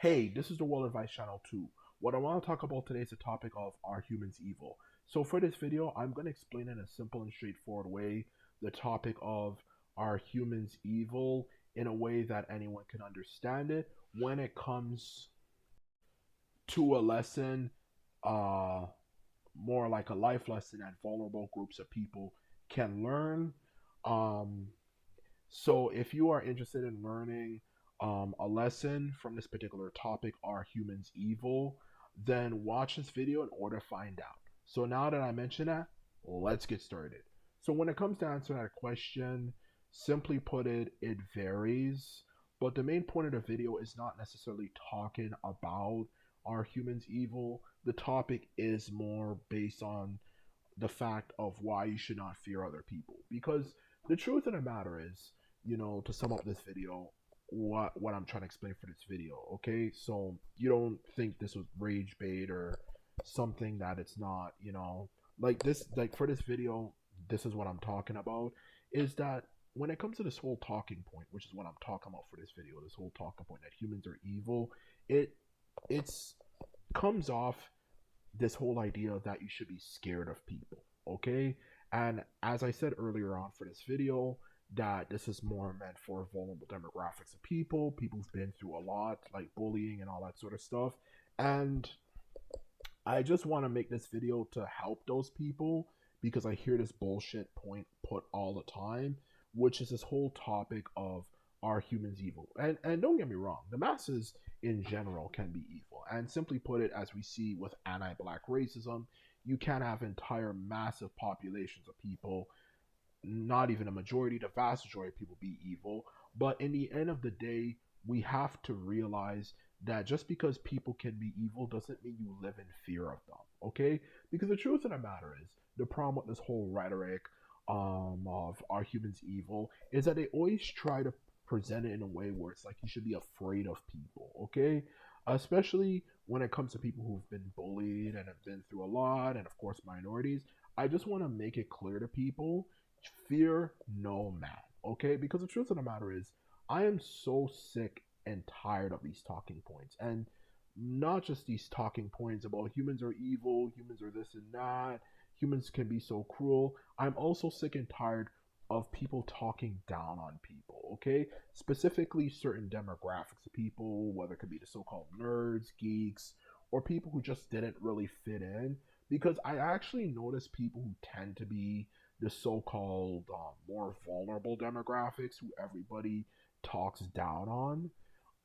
Hey, this is the World Advice Channel 2. What I want to talk about today is the topic of are humans evil? So for this video, I'm going to explain in a simple and straightforward way the topic of are humans evil in a way that anyone can understand it when it comes to a lesson, uh, more like a life lesson that vulnerable groups of people can learn. Um, so if you are interested in learning a lesson from this particular topic, are humans evil? Then watch this video in order to find out. So now that I mentioned that, let's get started. So when it comes to answering that question, simply put it varies. But the main point of the video is not necessarily talking about are humans evil. The topic is more based on the fact of why you should not fear other people. Because the truth of the matter is, to sum up this video, what I'm trying to explain for this video, okay? So you don't think this was rage bait or something that it's not, like this, like for this video, this is what I'm talking about. Is that when it comes to this whole talking point, which is what I'm talking about for this video, this whole talking point that humans are evil, it it's comes off this whole idea that you should be scared of people, okay? And as I said earlier on for this video, that this is more meant for vulnerable demographics of people who've been through a lot, like bullying and all that sort of stuff. And I just want to make this video to help those people because I hear this bullshit point put all the time, which is this whole topic of are humans evil? And don't get me wrong, the masses in general can be evil. And simply put it, as we see with anti-black racism, you can have entire massive populations of people, not even a majority, the vast majority of people be evil. But in the end of the day, we have to realize that just because people can be evil doesn't mean you live in fear of them. Okay? Because the truth of the matter is, the problem with this whole rhetoric of are humans evil is that they always try to present it in a way where it's like you should be afraid of people. Okay? Especially when it comes to people who've been bullied and have been through a lot, and of course minorities. I just want to make it clear to people, fear no man, okay? Because the truth of the matter is, I am so sick and tired of these talking points. And not just these talking points about humans are evil, humans are this and that, humans can be so cruel. I'm also sick and tired of people talking down on people, okay? Specifically, certain demographics of people, whether it could be the so called nerds, geeks, or people who just didn't really fit in. Because I actually notice people who tend to be the so-called more vulnerable demographics who everybody talks down on.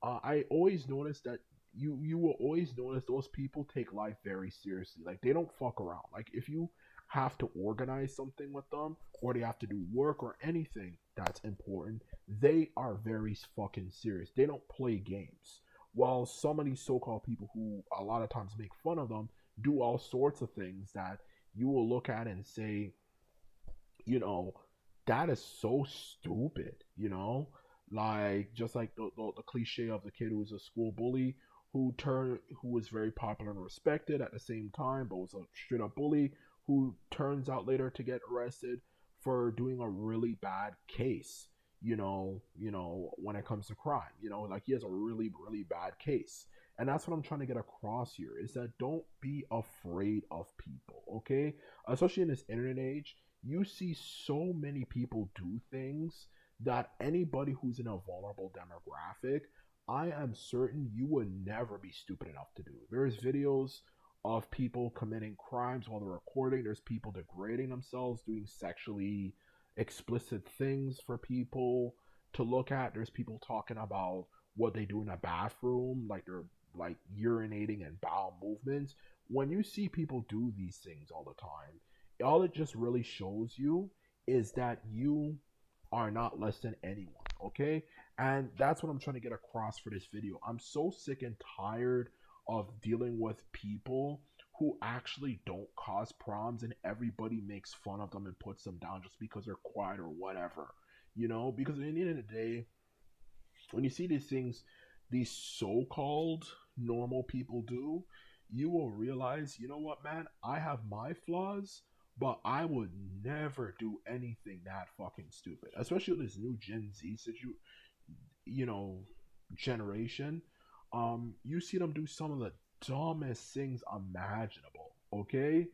I always notice that you will always notice those people take life very seriously. Like they don't fuck around. Like if you have to organize something with them or they have to do work or anything that's important, they are very fucking serious. They don't play games. While some of these so-called people who a lot of times make fun of them do all sorts of things that you will look at and say, you know, that is so stupid, like just like the cliche of the kid who was a school bully who was very popular and respected at the same time but was a straight up bully who turns out later to get arrested for doing a really bad case, when it comes to crime, like he has a really really bad case. And that's what I'm trying to get across here is that don't be afraid of people, okay? Especially in this internet age, you see so many people do things that anybody who's in a vulnerable demographic, I am certain you would never be stupid enough to do. There's videos of people committing crimes while they're recording. There's people degrading themselves, doing sexually explicit things for people to look at. There's people talking about what they do in a bathroom, like they're like urinating and bowel movements. When you see people do these things all the time, all it just really shows you is that you are not less than anyone, okay? And that's what I'm trying to get across for this video. I'm so sick and tired of dealing with people who actually don't cause problems and everybody makes fun of them and puts them down just because they're quiet or whatever. Because at the end of the day, when you see these things these so-called normal people do, you will realize, you know what, man, I have my flaws, but I would never do anything that fucking stupid, especially with this new Gen Z you know generation. You see them do some of the dumbest things imaginable, okay?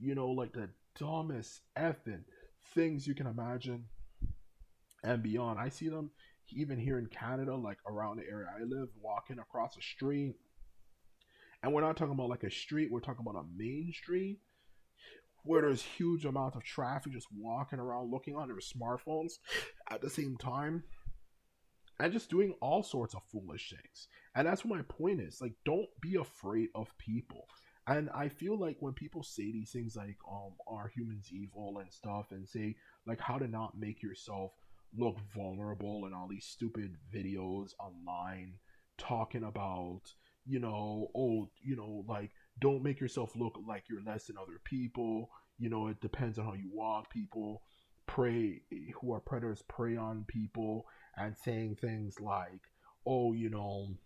Like the dumbest effing things you can imagine and beyond. I see them even here in Canada, like around the area I live, walking across the street. And we're not talking about like a street, we're talking about a main street where there's huge amounts of traffic just walking around looking on their smartphones at the same time and just doing all sorts of foolish things. And that's what my point is. Like, don't be afraid of people. And I feel like when people say these things like are humans evil and stuff and say like how to not make yourself look vulnerable and all these stupid videos online talking about, like don't make yourself look like you're less than other people. It depends on how you walk. People prey who are predators prey on people and saying things like, "Oh, you know,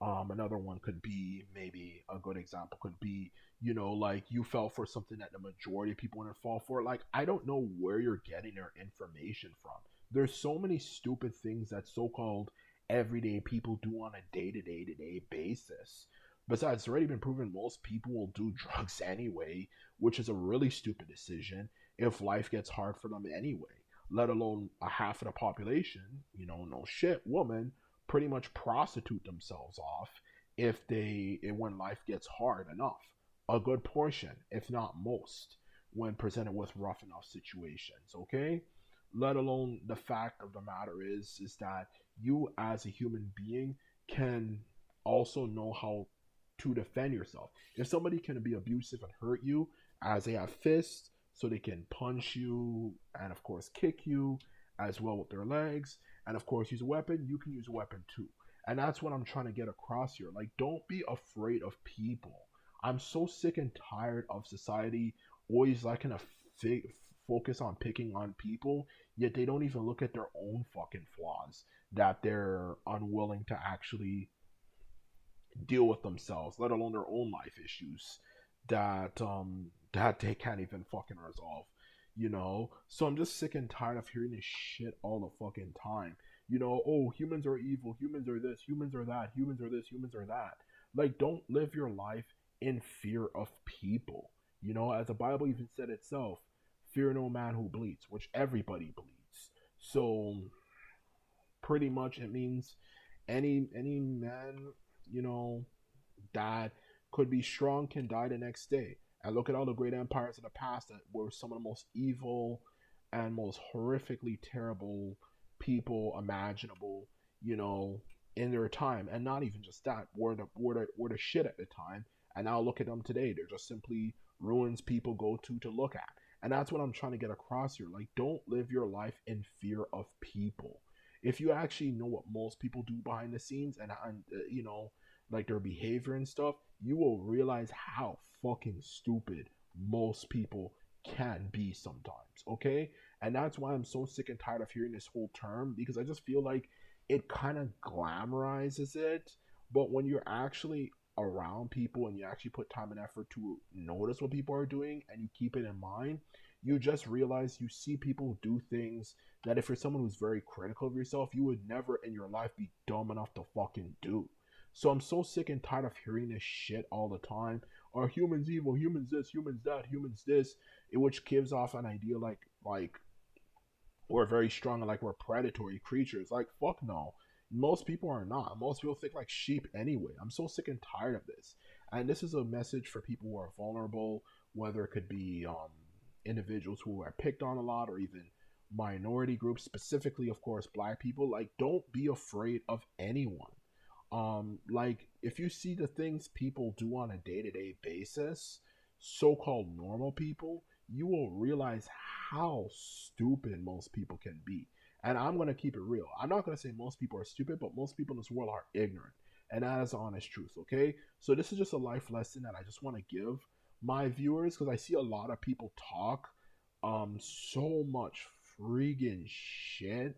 another one could be maybe a good example could be, like you fell for something that the majority of people wouldn't fall for." Like, I don't know where you're getting your information from. There's so many stupid things that so-called everyday people do on a day-to-day basis. Besides, it's already been proven most people will do drugs anyway, which is a really stupid decision if life gets hard for them anyway, let alone a half of the population, no shit, woman, pretty much prostitute themselves off when life gets hard enough. A good portion, if not most, when presented with rough enough situations, okay? Let alone the fact of the matter is that you as a human being can also know how to defend yourself. If somebody can be abusive and hurt you, as they have fists, so they can punch you and of course kick you as well with their legs, and of course use a weapon, you can use a weapon too. And that's what I'm trying to get across here. Like, don't be afraid of people. I'm so sick and tired of society always liking to focus on picking on people, yet they don't even look at their own fucking flaws that they're unwilling to actually deal with themselves, let alone their own life issues that they can't even fucking resolve. So I'm just sick and tired of hearing this shit all the fucking time. Oh, humans are evil, humans are this, humans are that, humans are this, humans are that. Like, don't live your life in fear of people. As the Bible even said itself, fear no man who bleeds, which everybody bleeds. So pretty much it means any man, you know, that could be strong can die the next day. And look at all the great empires of the past that were some of the most evil and most horrifically terrible people imaginable, you know, in their time. And not even just that, were the shit at the time. And now look at them today. They're just simply ruins people go to look at. And that's what I'm trying to get across here. Like, don't live your life in fear of people. If you actually know what most people do behind the scenes and like their behavior and stuff, you will realize how fucking stupid most people can be sometimes, okay? And that's why I'm so sick and tired of hearing this whole term, because I just feel like it kind of glamorizes it. But when you're actually around people and you actually put time and effort to notice what people are doing and you keep it in mind, you just realize you see people do things that if you're someone who's very critical of yourself, you would never in your life be dumb enough to fucking do. So I'm so sick and tired of hearing this shit all the time. Are humans evil? Humans this? Humans that? Humans this? Which gives off an idea like we're very strong and like we're predatory creatures. Like, fuck no. Most people are not. Most people think like sheep anyway. I'm so sick and tired of this. And this is a message for people who are vulnerable, whether it could be individuals who are picked on a lot or even minority groups, specifically, of course, black people. Like, don't be afraid of anyone. Like, if you see the things people do on a day-to-day basis, so-called normal people, you will realize how stupid most people can be. And I'm going to keep it real. I'm not going to say most people are stupid, but most people in this world are ignorant. And that is the honest truth, okay? So this is just a life lesson that I just want to give my viewers, because I see a lot of people talk so much freaking shit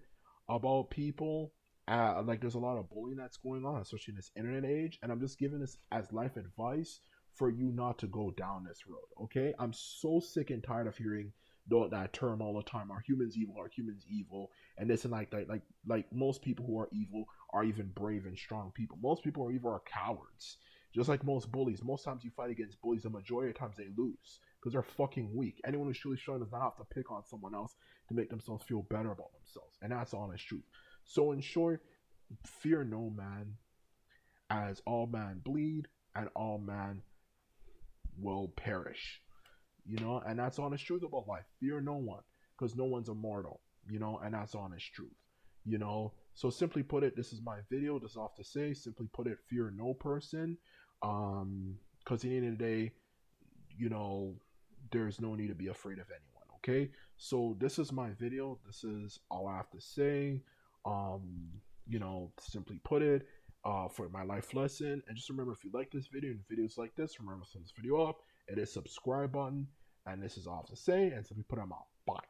about people. Like, there's a lot of bullying that's going on, especially in this internet age, and I'm just giving this as life advice for you not to go down this road, okay? I'm so sick and tired of hearing that term all the time. Are humans evil? Are humans evil? And this and like that. Like most people who are evil are even brave and strong people. Most people are evil are cowards. Just like most bullies. Most times you fight against bullies, the majority of times they lose because they're fucking weak. Anyone who's truly strong does not have to pick on someone else to make themselves feel better about themselves, and that's the honest truth. So in short, fear no man, as all man bleed and all man will perish. And that's honest truth about life. Fear no one, because no one's immortal. And that's honest truth. So simply put it, this is my video. This is off to say. Simply put it, fear no person. Because at the end of the day, you know, there's no need to be afraid of anyone. Okay. So this is my video. This is all I have to say. Simply put it, for my life lesson. And just remember, if you like this video and videos like this, remember to thumbs this video up. It is subscribe button. And this is all I have to say. And simply put, I'm out. Bye.